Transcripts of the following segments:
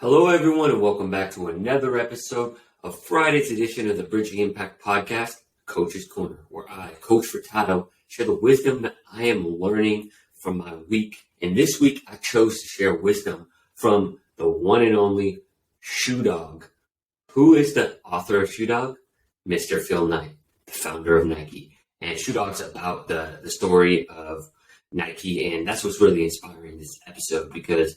Hello, everyone, and welcome back to another episode of Friday's edition of the Bridging Impact Podcast, Coach's Corner, where I, Coach Furtado, share the wisdom that I am learning from my week. And this week, I chose to share wisdom from the one and only Shoe Dog. Who is the author of Shoe Dog? Mr. Phil Knight, the founder of Nike. And Shoe Dog's about the story of Nike, and that's what's really inspiring this episode because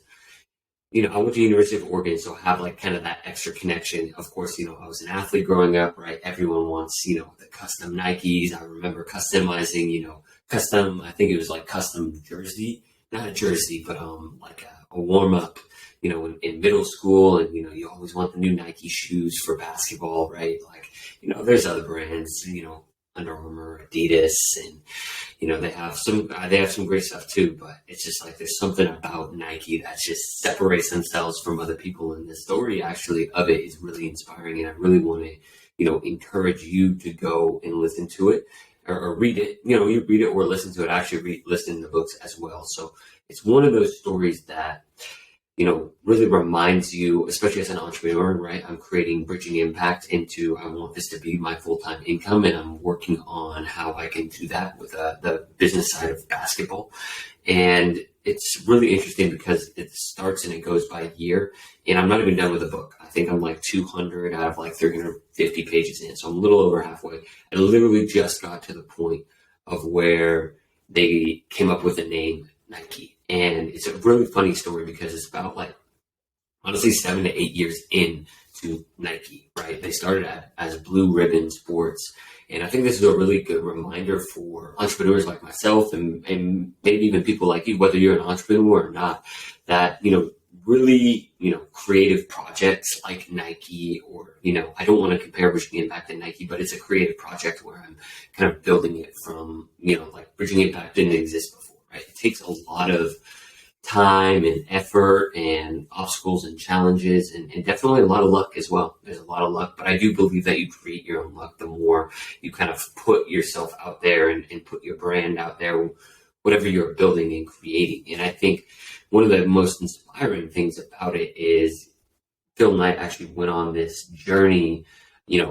I went to the University of Oregon, so I have like kind of that extra connection. Of course, I was an athlete growing up, right? Everyone wants, the custom Nikes. I remember customizing, I think it was like custom jersey, not a jersey, but like a warm up, in middle school. And, you always want the new Nike shoes for basketball, right? Like, there's other brands, Under Armour, Adidas, and they have some great stuff too. But it's just like there's something about Nike that just separates themselves from other people, and the story actually of it is really inspiring. And I really want to encourage you to go and listen to it or read it. You read it or listen to it. I actually listen to the books as well. So it's one of those stories that really reminds you, especially as an entrepreneur, right? I'm creating Bridging Impact into, I want this to be my full-time income, and I'm working on how I can do that with the business side of basketball. And it's really interesting because it starts and it goes by a year, and I'm not even done with the book. I think I'm like 200 out of like 350 pages in, so I'm a little over halfway. I literally just got to the point of where they came up with the name Nike. And it's a really funny story because it's about like, honestly, 7 to 8 years into Nike, right? They started as Blue Ribbon Sports. And I think this is a really good reminder for entrepreneurs like myself and maybe even people like you, whether you're an entrepreneur or not, that, really, creative projects like Nike or, I don't want to compare Bridging Impact to Nike, but it's a creative project where I'm kind of building it from, like Bridging Impact didn't exist before. Right? It takes a lot of time and effort and obstacles and challenges and definitely a lot of luck as well. There's a lot of luck, but I do believe that you create your own luck the more you kind of put yourself out there and put your brand out there, whatever you're building and creating. And I think one of the most inspiring things about it is Phil Knight actually went on this journey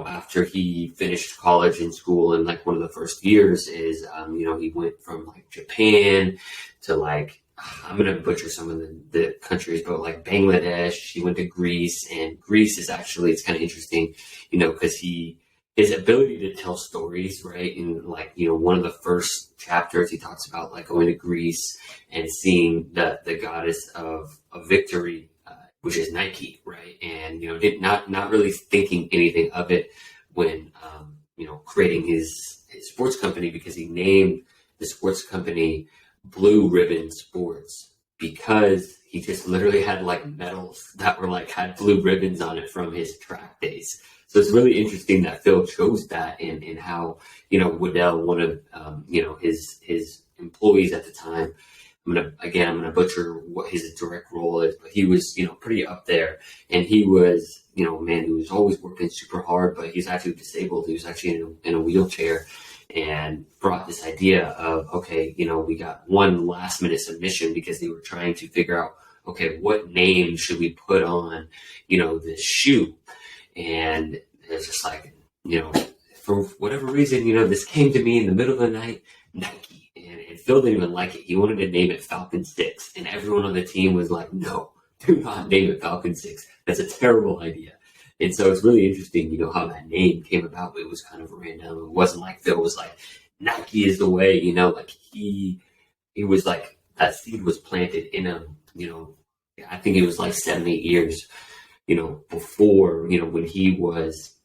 after he finished college and school, and like one of the first years is, he went from like Japan to like, I'm going to butcher some of the countries, but like Bangladesh, he went to Greece, and Greece is actually, it's kind of interesting, because his ability to tell stories, right? And like, one of the first chapters, he talks about like going to Greece and seeing the goddess of victory, which is Nike, right? And, not really thinking anything of it when, creating his sports company, because he named the sports company Blue Ribbon Sports because he just literally had like medals that were like, had blue ribbons on it from his track days. So it's really interesting that Phil chose that and how, Waddell, one of, his employees at the time, I'm gonna butcher what his direct role is, but he was, pretty up there, and he was, a man who was always working super hard, but he's actually disabled. He was actually in a wheelchair, and brought this idea of, okay, we got one last minute submission because they were trying to figure out, okay, what name should we put on, this shoe, and it's just like, for whatever reason, this came to me in the middle of the night, Nike. And Phil didn't even like it. He wanted to name it Falcon 6. And everyone on the team was like, no, do not name it Falcon 6. That's a terrible idea. And so it's really interesting, how that name came about. It was kind of random. It wasn't like Phil was like, Nike is the way, like he was like, that seed was planted in him, I think it was like 7, 8 years, before, when he was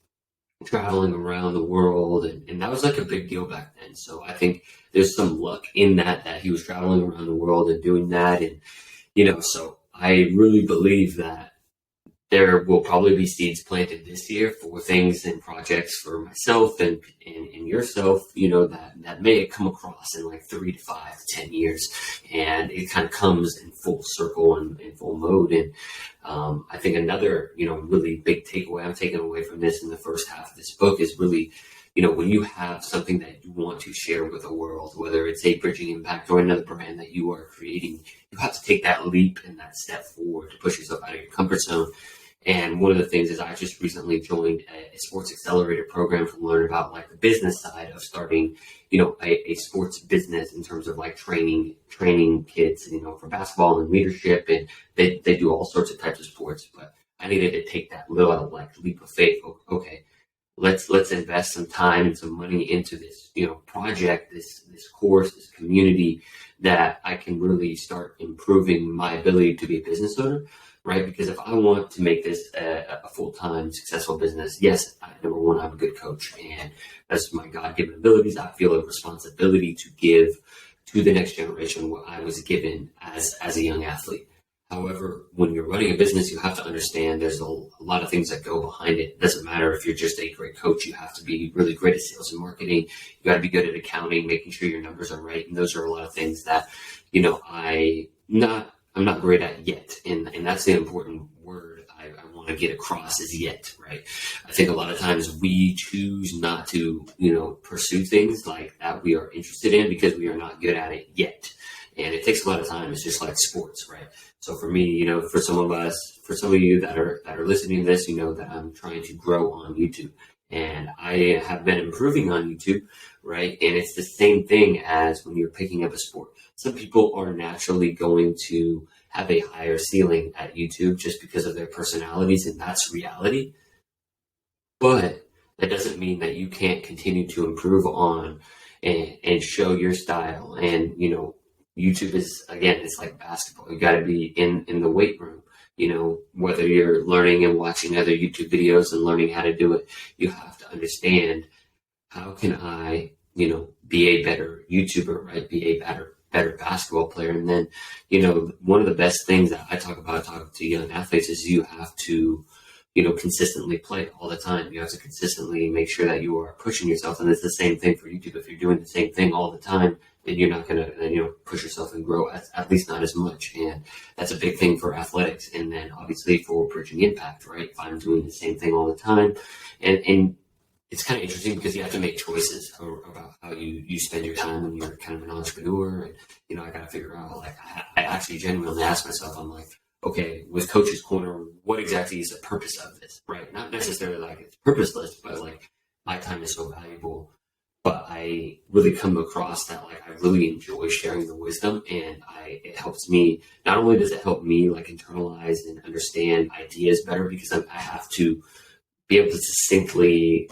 traveling around the world, and that was like a big deal back then. So I think there's some luck in that he was traveling around the world and doing that, and so I really believe that there will probably be seeds planted this year for things and projects for myself and yourself, that may come across in like 3 to 5 to 10 years, and it kind of comes in full circle and in full mode. And I think another, really big takeaway I'm taking away from this in the first half of this book is really when you have something that you want to share with the world, whether it's a Bridging Impact or another brand that you are creating, you have to take that leap and that step forward to push yourself out of your comfort zone. And one of the things is I just recently joined a sports accelerator program to learn about like the business side of starting, a sports business in terms of like training kids, for basketball and leadership. And they do all sorts of types of sports, but I needed to take that little like leap of faith. Okay, let's invest some time and some money into this, project, this course, this community that I can really start improving my ability to be a business owner. Right? Because if I want to make this a full-time successful business, yes, number one, I'm a good coach, and that's my God-given abilities. I feel a responsibility to give to the next generation what I was given as a young athlete. However, when you're running a business, you have to understand there's a lot of things that go behind it. It doesn't matter if you're just a great coach. You have to be really great at sales and marketing. You got to be good at accounting, making sure your numbers are right. And those are a lot of things that, I'm not great at yet. And that's the important word I want to get across is yet, right? I think a lot of times we choose not to, pursue things like that we are interested in because we are not good at it yet. And it takes a lot of time. It's just like sports, right? So for me, for some of you that are listening to this, that I'm trying to grow on YouTube. And I have been improving on YouTube, right? And it's the same thing as when you're picking up a sport. Some people are naturally going to have a higher ceiling at YouTube just because of their personalities, and that's reality. But that doesn't mean that you can't continue to improve on and show your style. And, YouTube is, again, it's like basketball. You got to be in the weight room. Whether you're learning and watching other YouTube videos and learning how to do it, you have to understand how can I, be a better YouTuber, right? Be a better basketball player. And then, one of the best things that I talk about talking to young athletes is you have to, consistently play all the time. You have to consistently make sure that you are pushing yourself. And it's the same thing for YouTube. If you're doing the same thing all the time, then you're not going to, push yourself and grow at least not as much. And that's a big thing for athletics. And then obviously for Bridging Impact, right? If I'm doing the same thing all the time, and it's kind of interesting because you have to make choices about how you spend your time when you're kind of an entrepreneur. And, I got to figure out, like, I actually genuinely ask myself, I'm like, okay, with Coach's Corner, what exactly is the purpose of this, right? Not necessarily like it's purposeless, but like my time is so valuable. But I really come across that, like, I really enjoy sharing the wisdom, and it helps me. Not only does it help me like internalize and understand ideas better because I have to be able to succinctly,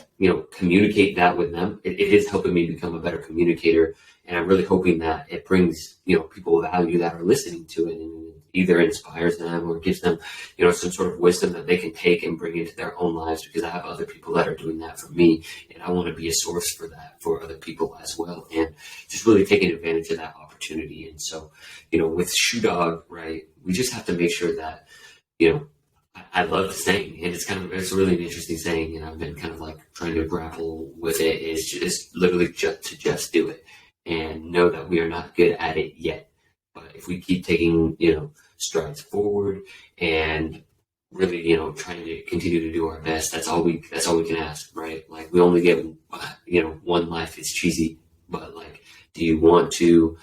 communicate that with them. It is helping me become a better communicator. And I'm really hoping that it brings, people value that are listening to it and either inspires them or gives them, some sort of wisdom that they can take and bring into their own lives, because I have other people that are doing that for me. And I want to be a source for that for other people as well. And just really taking advantage of that opportunity. And so, with Shoe Dog, right, we just have to make sure that, I love the saying, and it's really an interesting saying, and I've been kind of like trying to grapple with it, is just literally just do it and know that we are not good at it yet. But if we keep taking, strides forward and really, trying to continue to do our best, that's all we can ask, right? Like, we only get, one life. It's cheesy, but like, do you want to,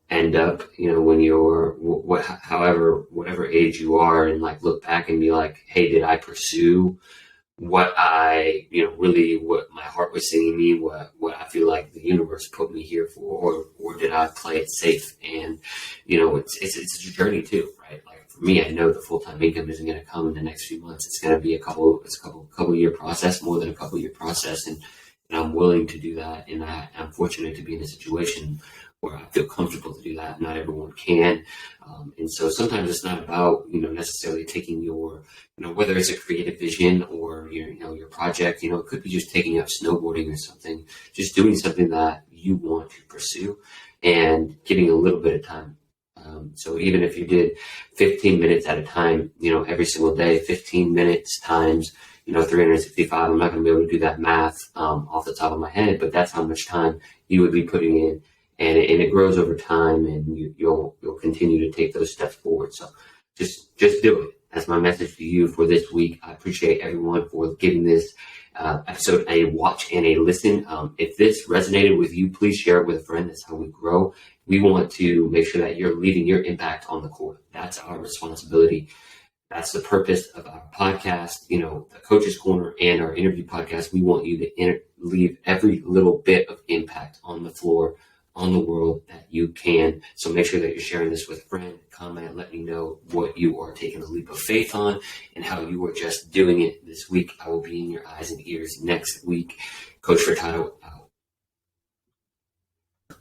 end up, when you're whatever age you are, and like look back and be like, hey, did I pursue what I, really what my heart was singing me, what I feel like the universe put me here for, or did I play it safe? And, it's a journey too, right? Like, for me, I know the full-time income isn't going to come in the next few months. It's going to be a couple year process, more than a couple year process. And I'm willing to do that. And I'm fortunate to be in a situation where I feel comfortable to do that. Not everyone can. And so sometimes it's not about, necessarily taking your, whether it's a creative vision or your project, it could be just taking up snowboarding or something, just doing something that you want to pursue and giving a little bit of time. So even if you did 15 minutes at a time, every single day, 15 minutes times, 365, I'm not going to be able to do that math off the top of my head, but that's how much time you would be putting in. And it grows over time, and you'll continue to take those steps forward. So just do it. that's my message to you for this week. I appreciate everyone for giving this episode a watch and a listen. If this resonated with you, please share it with a friend. That's how we grow. We want to make sure that you're leaving your impact on the court. That's our responsibility. That's the purpose of our podcast, the Coach's Corner and our interview podcast. We want you to leave every little bit of impact on the floor, on the world that you can. So make sure that you're sharing this with a friend. Comment, let me know what you are taking a leap of faith on and how you are just doing it this week. I will be in your eyes and ears next week. Coach Furtado out.